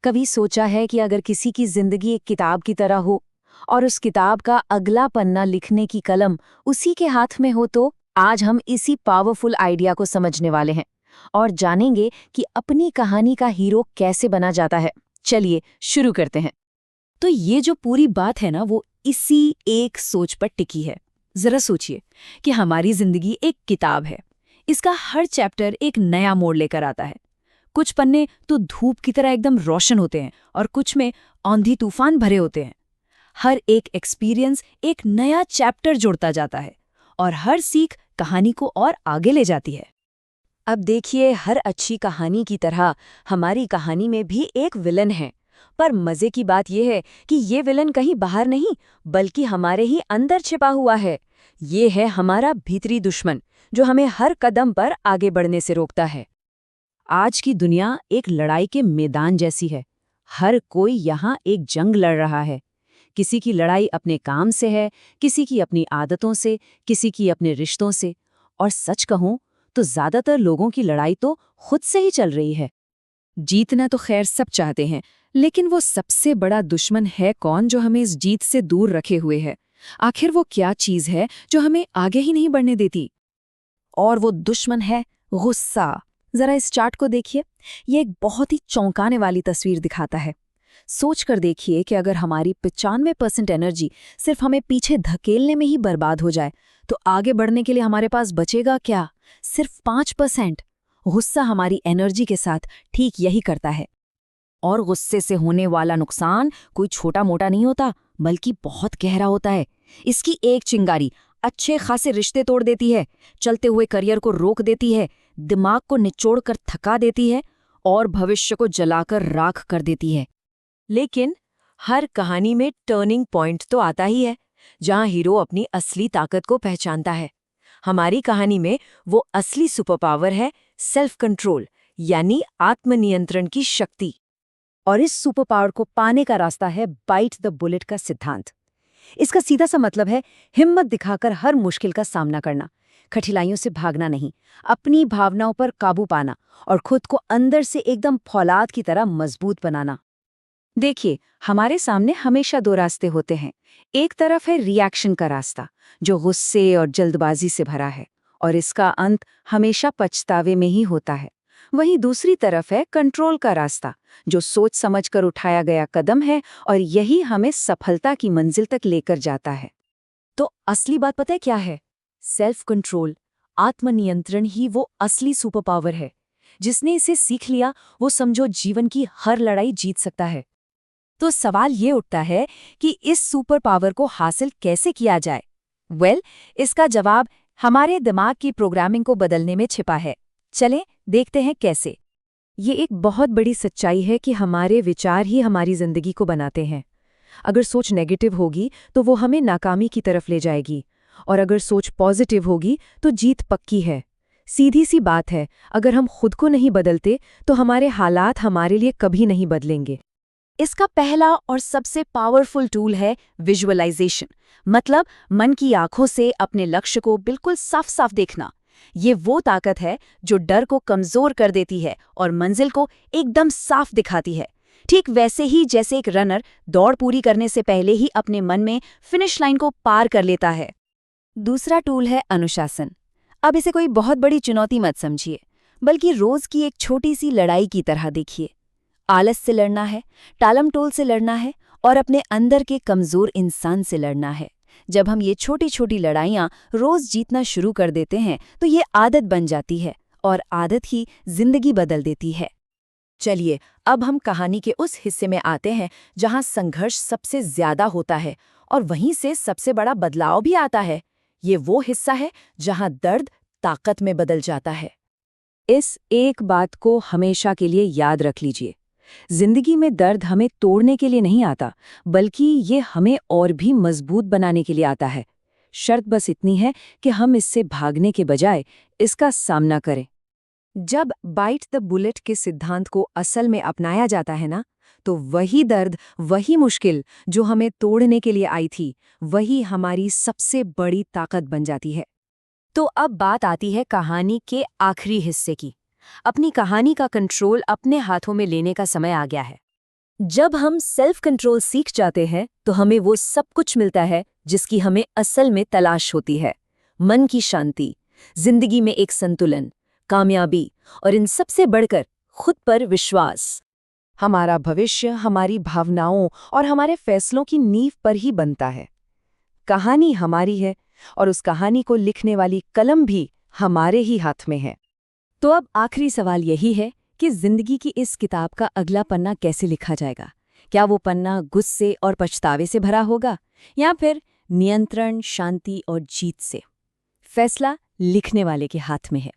कभी सोचा है कि अगर किसी की जिंदगी एक किताब की तरह हो और उस किताब का अगला पन्ना लिखने की कलम उसी के हाथ में हो तो आज हम इसी पावरफुल आइडिया को समझने वाले हैं और जानेंगे कि अपनी कहानी का हीरो कैसे बना जाता है। चलिए शुरू करते हैं। तो ये जो पूरी बात है ना, वो इसी एक सोच पर टिकी है। जरा सोचिए कि हमारी जिंदगी एक किताब है। इसका हर चैप्टर एक नया मोड़ लेकर आता है। कुछ पन्ने तो धूप की तरह एकदम रोशन होते हैं और कुछ में आंधी तूफान भरे होते हैं। हर एक एक्सपीरियंस एक नया चैप्टर जोड़ता जाता है और हर सीख कहानी को और आगे ले जाती है। अब देखिए, हर अच्छी कहानी की तरह हमारी कहानी में भी एक विलन है। पर मजे की बात यह है कि ये विलन कहीं बाहर नहीं बल्कि हमारे ही अंदर छिपा हुआ है। ये है हमारा भीतरी दुश्मन जो हमें हर कदम पर आगे बढ़ने से रोकता है। आज की दुनिया एक लड़ाई के मैदान जैसी है। हर कोई यहाँ एक जंग लड़ रहा है। किसी की लड़ाई अपने काम से है, किसी की अपनी आदतों से, किसी की अपने रिश्तों से, और सच कहूं तो ज्यादातर लोगों की लड़ाई तो खुद से ही चल रही है। जीतना तो खैर सब चाहते हैं, लेकिन वो सबसे बड़ा दुश्मन है कौन जो हमें इस जीत से दूर रखे हुए है? आखिर वो क्या चीज है जो हमें आगे ही नहीं बढ़ने देती? और वो दुश्मन है गुस्सा। जरा इस चार्ट को देखिए, ये एक बहुत ही चौंकाने वाली तस्वीर दिखाता है। सोच कर देखिए कि अगर हमारी 95% एनर्जी सिर्फ हमें पीछे धकेलने में ही बर्बाद हो जाए तो आगे बढ़ने के लिए हमारे पास बचेगा क्या? सिर्फ 5%। गुस्सा हमारी एनर्जी के साथ ठीक यही करता है। और गुस्से से होने वाला नुकसान कोई छोटा मोटा नहीं होता, बल्कि बहुत गहरा होता है। इसकी एक चिंगारी अच्छे खासे रिश्ते तोड़ देती है, चलते हुए करियर को रोक देती है, दिमाग को निचोड़कर थका देती है और भविष्य को जलाकर राख कर देती है। लेकिन हर कहानी में टर्निंग पॉइंट तो आता ही है, जहां हीरो अपनी असली ताकत को पहचानता है। हमारी कहानी में वो असली सुपर पावर है सेल्फ कंट्रोल, यानी आत्मनियंत्रण की शक्ति। और इस सुपर पावर को पाने का रास्ता है बाइट द बुलेट का सिद्धांत। इसका सीधा सा मतलब है हिम्मत दिखाकर हर मुश्किल का सामना करना, कठिनाइयों से भागना नहीं, अपनी भावनाओं पर काबू पाना और खुद को अंदर से एकदम फौलाद की तरह मजबूत बनाना। देखिए, हमारे सामने हमेशा दो रास्ते होते हैं। एक तरफ है रिएक्शन का रास्ता, जो गुस्से और जल्दबाजी से भरा है और इसका अंत हमेशा पछतावे में ही होता है। वहीं दूसरी तरफ है कंट्रोल का रास्ता, जो सोच समझकर उठाया गया कदम है और यही हमें सफलता की मंजिल तक लेकर जाता है। तो असली बात पता है क्या है? सेल्फ कंट्रोल, आत्मनियंत्रण ही वो असली सुपर पावर है। जिसने इसे सीख लिया वो समझो जीवन की हर लड़ाई जीत सकता है। तो सवाल ये उठता है कि इस सुपर पावर को हासिल कैसे किया जाए? इसका जवाब हमारे दिमाग की प्रोग्रामिंग को बदलने में छिपा है। चलें देखते हैं कैसे। ये एक बहुत बड़ी सच्चाई है कि हमारे विचार ही हमारी जिंदगी को बनाते हैं। अगर सोच नेगेटिव होगी तो वो हमें नाकामी की तरफ ले जाएगी, और अगर सोच पॉजिटिव होगी तो जीत पक्की है। सीधी सी बात है, अगर हम खुद को नहीं बदलते तो हमारे हालात हमारे लिए कभी नहीं बदलेंगे। इसका पहला और सबसे पावरफुल टूल है विजुअलाइजेशन, मतलब मन की आंखों से अपने लक्ष्य को बिल्कुल साफ साफ देखना। ये वो ताकत है जो डर को कमजोर कर देती है और मंजिल को एकदम साफ दिखाती है। ठीक वैसे ही जैसे एक रनर दौड़ पूरी करने से पहले ही अपने मन में फिनिश लाइन को पार कर लेता है। दूसरा टूल है अनुशासन। अब इसे कोई बहुत बड़ी चुनौती मत समझिए, बल्कि रोज की एक छोटी सी लड़ाई की तरह देखिए। आलस से लड़ना है, टालमटोल से लड़ना है और अपने अंदर के कमजोर इंसान से लड़ना है। जब हम ये छोटी छोटी लड़ाइयाँ रोज जीतना शुरू कर देते हैं तो ये आदत बन जाती है और आदत ही जिंदगी बदल देती है। चलिए अब हम कहानी के उस हिस्से में आते हैं जहाँ संघर्ष सबसे ज्यादा होता है और वहीं से सबसे बड़ा बदलाव भी आता है। ये वो हिस्सा है जहाँ दर्द ताकत में बदल जाता है। इस एक बात को हमेशा के लिए याद रख लीजिए, जिंदगी में दर्द हमें तोड़ने के लिए नहीं आता, बल्कि ये हमें और भी मजबूत बनाने के लिए आता है। शर्त बस इतनी है कि हम इससे भागने के बजाय इसका सामना करें। जब बाइट द बुलेट के सिद्धांत को असल में अपनाया जाता है ना, तो वही दर्द, वही मुश्किल जो हमें तोड़ने के लिए आई थी, वही हमारी सबसे बड़ी ताकत बन जाती है। तो अब बात आती है कहानी के आखिरी हिस्से की। अपनी कहानी का कंट्रोल अपने हाथों में लेने का समय आ गया है। जब हम सेल्फ कंट्रोल सीख जाते हैं तो हमें वो सब कुछ मिलता है जिसकी हमें असल में तलाश होती है। मन की शांति, जिंदगी में एक संतुलन, कामयाबी और इन सबसे बढ़कर खुद पर विश्वास। हमारा भविष्य हमारी भावनाओं और हमारे फैसलों की नींव पर ही बनता है। कहानी हमारी है और उस कहानी को लिखने वाली कलम भी हमारे ही हाथ में है। तो अब आखिरी सवाल यही है कि जिंदगी की इस किताब का अगला पन्ना कैसे लिखा जाएगा? क्या वो पन्ना गुस्से और पछतावे से भरा होगा या फिर नियंत्रण, शांति और जीत से? फैसला लिखने वाले के हाथ में है।